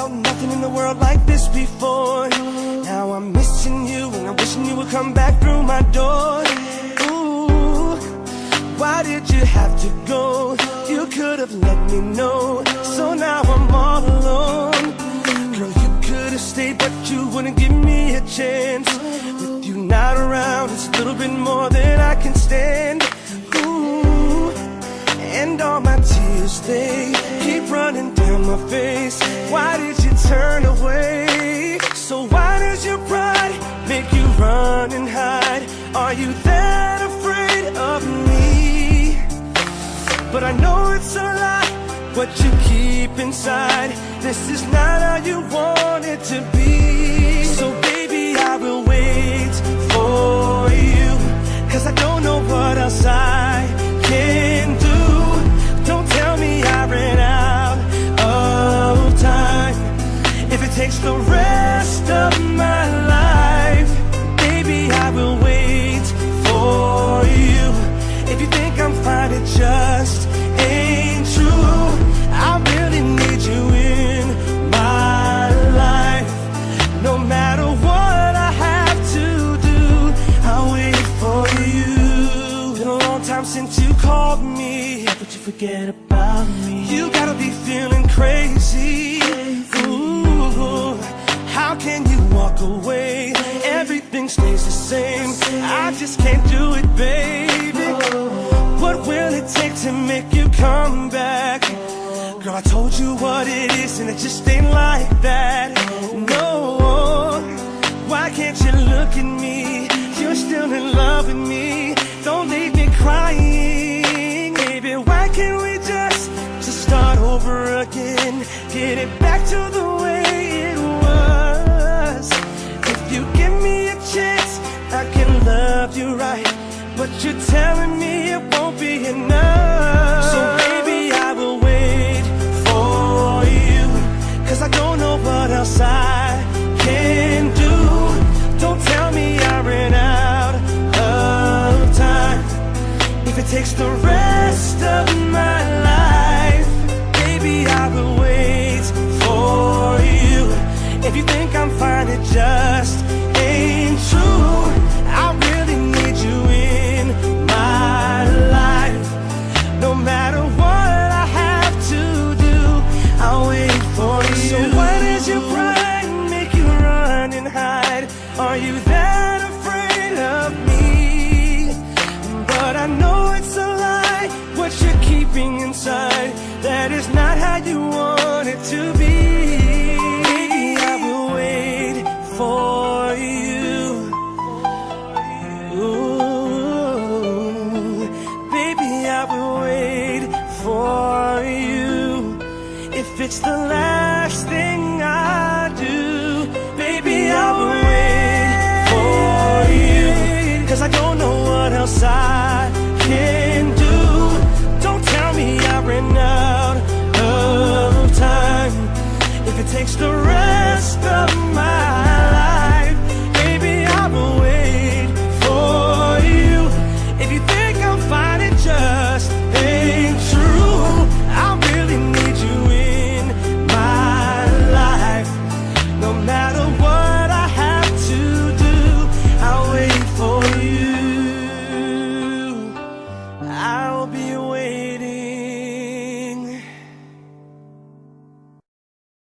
felt nothing in the world like this before. Now I'm missing you and I'm wishing you would come back through my door. Ooh, why did you have to go? You could have let me know. So now I'm all alone. Girl, you could have stayed, but you wouldn't give me a chance. With you not around, it's a little bit more than I can stand. Ooh, and all my tears, they keep running down my face. Why did you turn away? So why does your pride make you run and hide? Are you that afraid of me? But I know it's a lie, what you keep inside. This is not how you want it to be. So baby, I will wait for you, 'cause I don't know what else I can do. Don't tell me I ran out of time. If it takes the rest of my life, baby, I will wait for you. If you think I'm fine, it just ain't true. I really need you in my life. No matter what I have to do, I'll wait for you. Been a long time since you called me, but you forget about me. You gotta be feeling crazy. Ooh, how can you walk away? Everything stays the same. I just can't do it, baby. What will it take to make you come back? Girl, I told you what it is, and it just ain't like that. No, why can't you look at me? You're still in love with me. Don't leave me crying, baby. Why can't we just start over again? Get it back to the way it was. If you give me a chance, I can love you right. But you're telling me it won't be enough. So baby, I will wait for you, 'cause I don't know what else I can do. Don't tell me I ran out of time. If it takes the rest of my life, baby, I will wait for you. If you think I'm fine, it just ain't true. I really need you in my life. No matter what I have to do, I'll wait for you. So why does your pride make you run and hide? Are you that afraid of me? But I know it's a lie, what you're keeping inside. That is not how you want it to be. Baby, I will wait for you. Ooh, baby, I will wait for you. If it's the last thing I do, baby, I will wait for you. 'Cause I don't know what else I can do. Don't tell me I ran out of time. If it takes the rest of my